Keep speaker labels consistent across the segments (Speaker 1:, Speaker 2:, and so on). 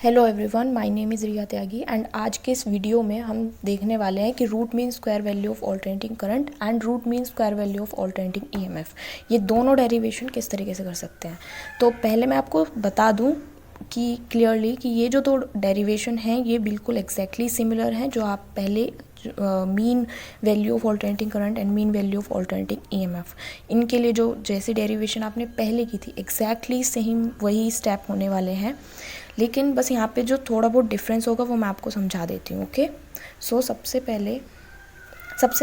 Speaker 1: Hello everyone, my name is Riya Tyagi and आज के इस वीडियो में हम देखने वाले हैं कि root mean square value of alternating current and root mean square value of alternating EMF, ये दोनों डेरिवेशन किस तरीके से कर सकते हैं। तो पहले मैं आपको बता दूं कि क्लियरली कि ये जो दो डेरिवेशन हैं ये बिल्कुल एग्जैक्टली सिमिलर हैं जो आप पहले mean value of alternating current and mean value of alternating EMF, इनके लिए जो जैसी डेरिवेशन आपने पहले की थी एग्जैक्टली सेम वही स्टेप होने वाले हैं, लेकिन बस यहाँ पे जो थोड़ा बहुत डिफरेंस होगा वो मैं आपको समझा देती हूँ। ओके, सो सबसे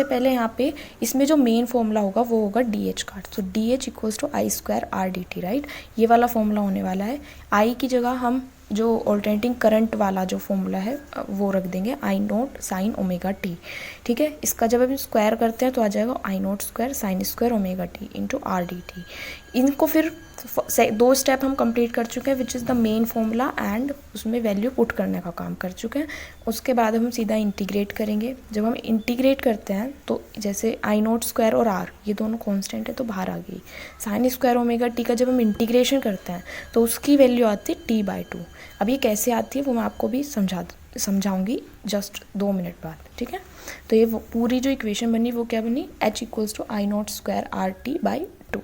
Speaker 1: पहले यहाँ पे इसमें जो मेन फॉर्मूला होगा वो होगा डी एच का। तो D H equals to I square R D T, right, ये वाला फॉर्मूला होने वाला है। आई की जगह हम जो ऑल्टरनेटिंग करंट वाला जो फॉर्मूला है वो रख देंगे आई नोट साइन ओमेगा टी। ठीक है, इसका जब हम स्क्वायर करते हैं तो आ जाएगा I naught square sine square omega T into R D T. इनको फिर दो स्टेप हम कंप्लीट कर चुके हैं which is the main formula and उसमें वैल्यू पुट करने का काम कर चुके हैं। उसके बाद हम सीधा इंटीग्रेट करेंगे। जब हम इंटीग्रेट करते हैं तो जैसे आई नोट स्क्वायर और आर ये दोनों कांस्टेंट है तो बाहर आ गई। साइन स्क्वायर ओमेगा टी का जब हम इंटीग्रेशन करते हैं तो उसकी वैल्यू आती है टी बाई टू। अब ये कैसे आती है वो मैं आपको भी समझाऊंगी जस्ट 2 मिनट बाद। ठीक है, तो ये पूरी जो इक्वेशन बनी वो क्या बनी, H equals to I naught square R T by two.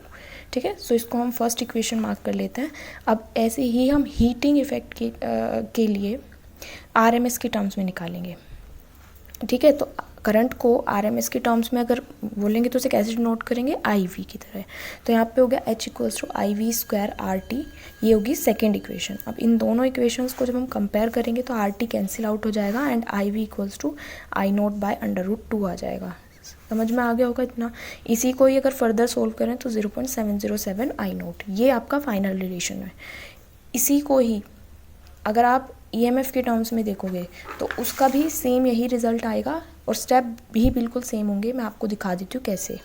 Speaker 1: ठीक है, सो इसको हम फर्स्ट इक्वेशन मार्क कर लेते हैं। अब ऐसे ही हम हीटिंग इफेक्ट के लिए आरएमएस के टर्म्स में निकालेंगे। ठीक है, तो करंट को आरएमएस के टर्म्स में अगर बोलेंगे तो उसे कैसे नोट करेंगे, आई वी की तरह। तो यहाँ पे हो गया H equals to I V square R T, ये होगी सेकेंड इक्वेशन। अब इन दोनों इक्वेशंस को जब हम कंपेयर करेंगे तो आर टी कैंसिल आउट हो जाएगा and I V equals to I naught by under root two आ जाएगा। समझ में आ गया होगा इतना। इसी को ही अगर फर्दर सोल्व करें तो 0.707 आई नोट, ये आपका फाइनल रिलेशन है। इसी को ही अगर आप ईएमएफ के टर्म्स में देखोगे तो उसका भी सेम यही रिजल्ट आएगा और स्टेप भी बिल्कुल सेम होंगे। मैं आपको दिखा देती हूँ कैसे।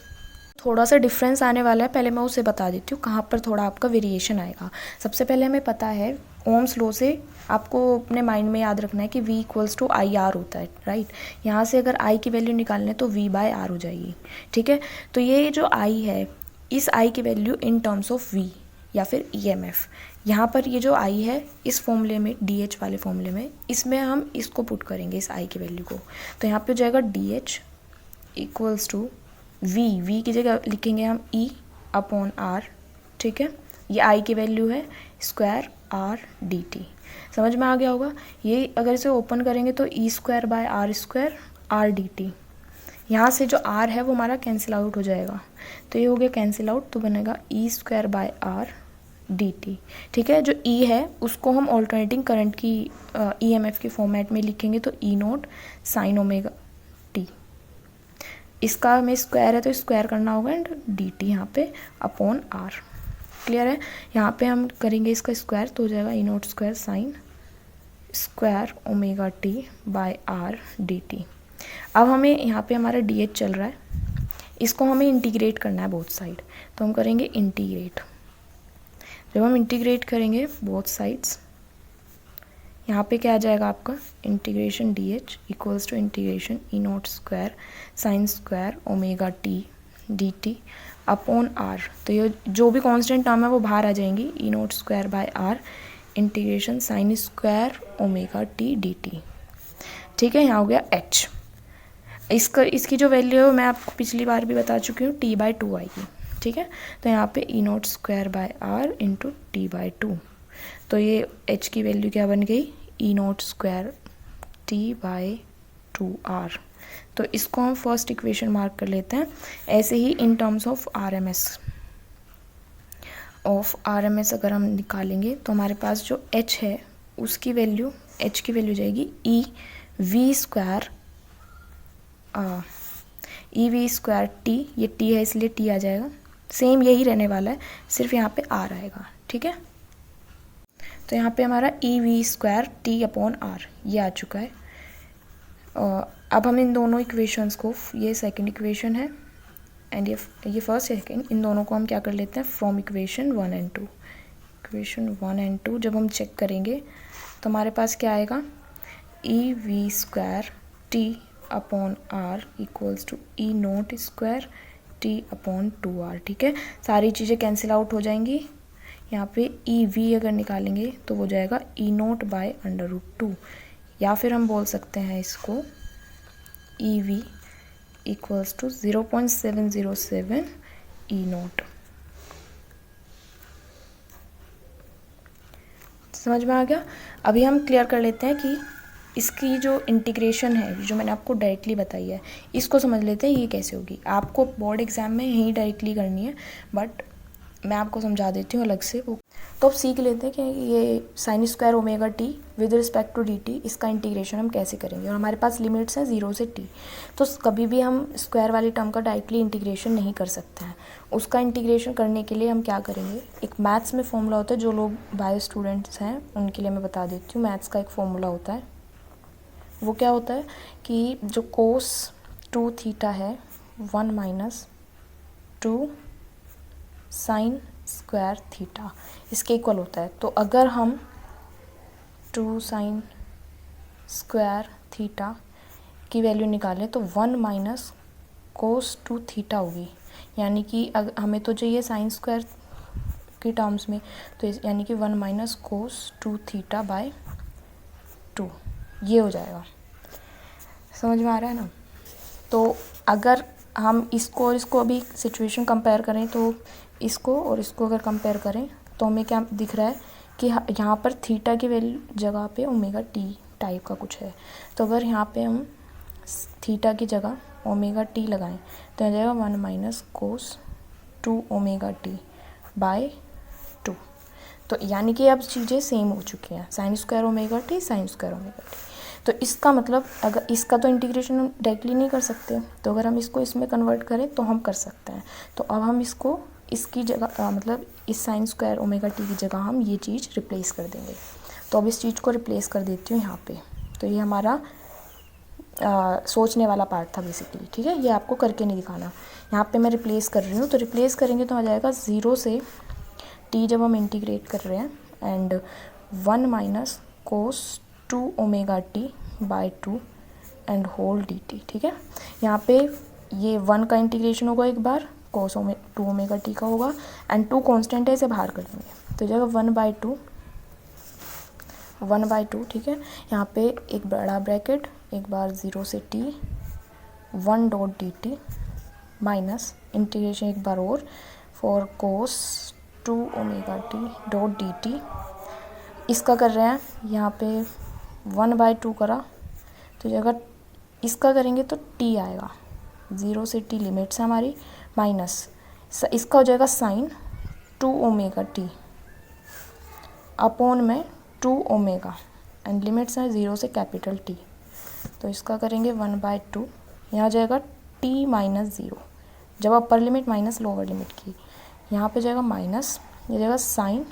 Speaker 1: थोड़ा सा डिफरेंस आने वाला है, पहले मैं उसे बता देती हूँ कहाँ पर थोड़ा आपका वेरिएशन आएगा। सबसे पहले हमें पता है ओम्स लॉ से, आपको अपने माइंड में याद रखना है कि v equals to I R होता है, राइट। यहाँ से अगर i की वैल्यू निकालने तो v बाय आर हो जाएगी। ठीक है, तो ये जो i है इस i की value in terms of v या फिर ईएमएफ, यहाँ पर ये जो i है इस फॉर्मूले में डी वाले फॉर्मूले में इसमें हम इसको पुट करेंगे इस i की वैल्यू को। तो यहाँ पे हो जाएगा D H equals to v की जगह लिखेंगे हम e अपॉन r। ठीक है, ये i की वैल्यू है स्क्वायर आर डी टी। समझ में आ गया होगा। ये अगर इसे ओपन करेंगे तो E square by R square R D T, यहाँ से जो आर है वो हमारा कैंसिल आउट हो जाएगा। तो ये हो गया कैंसिल आउट, तो बनेगा E square by R D T. ठीक है, जो ई है उसको हम ऑल्टरनेटिंग करंट की ईएमएफ के फॉर्मेट में लिखेंगे तो E naught sine omega T. इसका हमें स्क्वायर है तो स्क्वायर करना होगा एंड डी टी यहाँ पे अपॉन आर। क्लियर है, यहाँ पे हम करेंगे इसका स्क्वायर तो हो जाएगा E naught square sine square omega T by R D T. अब हमें यहाँ पे हमारा डी एच चल रहा है, इसको हमें इंटीग्रेट करना है बोथ साइड, तो हम करेंगे इंटीग्रेट। जब हम इंटीग्रेट करेंगे बोथ साइड्स, यहाँ पे क्या आ जाएगा आपका integration D H equals to integration E naught square sine square omega T D T upon R. तो ये जो भी कांस्टेंट टर्म है वो बाहर आ जाएंगी, E naught square by R integration sine square omega T D T. ठीक है, यहाँ हो गया एच। इसकी जो वैल्यू है मैं आपको पिछली बार भी बता चुकी हूँ, टी बाई टू आएगी। ठीक है, तो यहाँ पे E naught square by R into T by two. तो ये एच की वैल्यू क्या बन गई, E naught square T by two R. तो इसको हम फर्स्ट इक्वेशन मार्क कर लेते हैं। ऐसे ही इन टर्म्स ऑफ आरएमएस अगर हम निकालेंगे तो हमारे पास जो एच है उसकी वैल्यू, एच की वैल्यू जाएगी ई वी स्क्वायर टी। ये टी है इसलिए टी आ जाएगा, सेम यही रहने वाला है, सिर्फ यहाँ पे आर आएगा। ठीक है, तो यहाँ पे हमारा E V square T upon R ये आ चुका है। अब हम इन दोनों इक्वेशंस को, ये सेकंड इक्वेशन है एंड ये फर्स्ट सेकंड, इन दोनों को हम क्या कर लेते हैं from equation 1 and 2। Equation 1 and 2 जब हम चेक करेंगे तो हमारे पास क्या आएगा, E V square T upon R equals to E naught square T upon two R. ठीक है, सारी चीज़ें कैंसिल आउट हो जाएंगी। यहाँ पे ई वी अगर निकालेंगे तो वो जाएगा E naught by under root 2, या फिर हम बोल सकते हैं इसको E V equals to 0.707 E naught. समझ में आ गया। अभी हम क्लियर कर लेते हैं कि इसकी जो इंटीग्रेशन है, जो मैंने आपको डायरेक्टली बताई है, इसको समझ लेते हैं ये कैसे होगी। आपको बोर्ड एग्जाम में यही डायरेक्टली करनी है, बट मैं आपको समझा देती हूँ अलग से वो। तो अब सीख लेते हैं कि ये sine square omega T with respect to D T, इसका इंटीग्रेशन हम कैसे करेंगे। और हमारे पास लिमिट्स हैं 0 से टी, तो कभी भी हम स्क्वायर वाली टर्म का डायरेक्टली इंटीग्रेशन नहीं कर सकते हैं। उसका इंटीग्रेशन करने के लिए हम क्या करेंगे, एक मैथ्स में फॉर्मूला होता है, जो लोग बायो स्टूडेंट्स हैं उनके लिए मैं बता देती हूँ। मैथ्स का एक फॉर्मूला होता है, वो क्या होता है कि जो कोस 2 थीटा है 1 माइनस 2 साइन स्क्वायर थीटा इसके इक्वल होता है। तो अगर हम 2 साइन स्क्वायर थीटा की वैल्यू निकालें तो 1 माइनस कोस 2 थीटा होगी, यानी कि हमें तो चाहिए साइन स्क्वायर की टर्म्स में, तो यानी कि 1 माइनस कोस 2 थीटा बाय 2, ये हो जाएगा। समझ में आ रहा है ना। तो अगर हम इसको और इसको अभी सिचुएशन कंपेयर करें, तो इसको और इसको अगर कंपेयर करें तो हमें क्या दिख रहा है कि यहाँ पर थीटा की वैल्यू जगह पे ओमेगा टी टाइप का कुछ है। तो अगर यहाँ पे हम थीटा की जगह ओमेगा टी लगाएं तो आ जाएगा 1 minus cos 2 omega T by 2। तो यानी कि अब चीज़ें सेम हो चुकी हैं, sign square omega T sign square omega T. तो इसका मतलब अगर इसका तो इंटीग्रेशन हम डायरेक्टली नहीं कर सकते, तो अगर हम इसको इसमें कन्वर्ट करें तो हम कर सकते हैं। तो अब हम इसको इसकी जगह मतलब इस साइन स्क्वायर ओमेगा टी की जगह हम ये चीज़ रिप्लेस कर देंगे। तो अब इस चीज़ को रिप्लेस कर देती हूँ यहाँ पे। तो ये हमारा सोचने वाला पार्ट था बेसिकली, ठीक है। ये आपको करके नहीं दिखाना, यहाँ पे मैं रिप्लेस कर रही हूँ। तो रिप्लेस करेंगे तो आ जाएगा 0 से टी जब हम इंटीग्रेट कर रहे हैं and 1 minus cos 2 omega T by 2 and whole D T, ठीक है। यहाँ पे ये 1 का इंटीग्रेशन होगा एक बार, कोस 2 ओमेगा टी का होगा एंड 2 कांस्टेंट है, इसे बाहर कर देंगे तो जाएगा 1 बाय 2, ठीक है। यहाँ पे एक बड़ा ब्रैकेट, एक बार 0 से T 1 dot D T minus integration एक बार और for cos 2 omega T dot D T. इसका कर रहे हैं यहाँ पे 1 बाय 2 करा तो जगह इसका करेंगे तो टी आएगा, 0 से टी लिमिट्स है हमारी, माइनस इसका हो जाएगा साइन 2 ओमेगा टी अपॉन में 2 ओमेगा एंड लिमिट्स हैं 0 से कैपिटल टी। तो इसका करेंगे 1 बाय 2, यहाँ जाएगा टी माइनस 0, जब upper limit minus lower limit की, यहाँ पे जाएगा माइनस, ये जाएगा साइन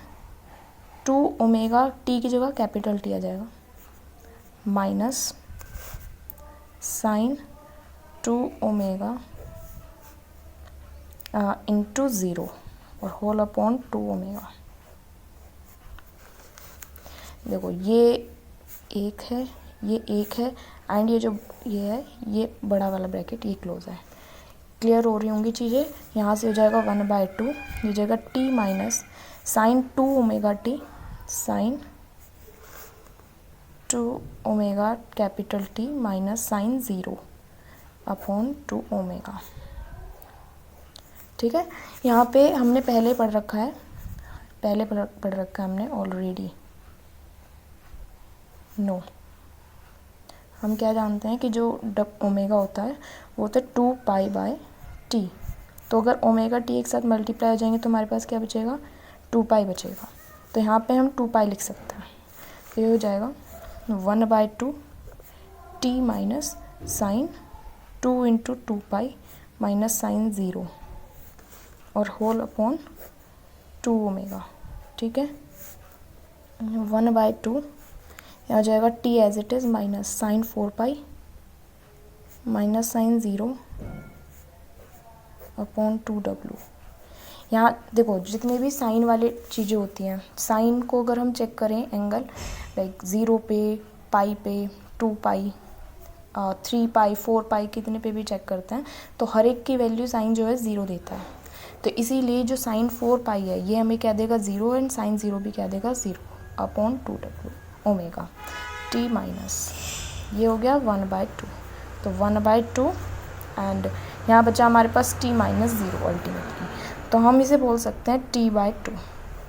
Speaker 1: 2 ओमेगा टी की जगह कैपिटल टी आ जाएगा माइनस साइन 2 ओमेगा इंटू 0 और होल अपॉन 2 ओमेगा। देखो ये एक है, ये एक है एंड ये जो ये है ये बड़ा वाला ब्रैकेट ये क्लोज है। क्लियर हो रही होंगी चीज़ें। यहाँ से हो जाएगा 1 बाय 2, ये जाएगा T minus sine 2 omega T sine 2 omega capital T minus sine 0 upon 2 omega, ठीक है। यहाँ पे हमने पहले पढ़ रखा है, पढ़ रखा है हमने ऑलरेडी। नो, हम क्या जानते हैं कि जो ओमेगा होता है वो होता है 2 पाई बाय टी। तो अगर ओमेगा टी एक साथ मल्टीप्लाई हो जाएंगे तो हमारे पास क्या बचेगा, 2 पाई बचेगा। तो यहाँ पे हम 2 पाई लिख सकते हैं। तो ये हो जाएगा 1 by 2 T minus sine 2 into 2 pi minus sine 0 और होल अपॉन 2 ओमेगा, ठीक है। 1 बाय 2 यहाँ जाएगा T as it is minus sine 4 pi minus sine 0 upon 2w। यहाँ देखो जितने भी साइन वाली चीज़ें होती हैं, साइन को अगर हम चेक करें एंगल लाइक 0 पे, पाई पे, 2 पाई, 3 पाई, 4 पाई, कितने पे भी चेक करते हैं तो हर एक की वैल्यू साइन जो है 0 देता है। तो इसीलिए जो साइन 4 पाई है ये हमें क्या देगा 0 एंड साइन 0 भी क्या देगा 0 upon 2w omega t minus ये हो गया 1/2, तो 1/2 एंड यहाँ बचा हमारे पास t माइनस 0 अल्टीमेटली, तो हम इसे बोल सकते हैं t/2।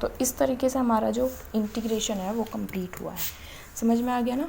Speaker 1: तो इस तरीके से हमारा जो इंटीग्रेशन है वो कंप्लीट हुआ है। समझ में आ गया ना।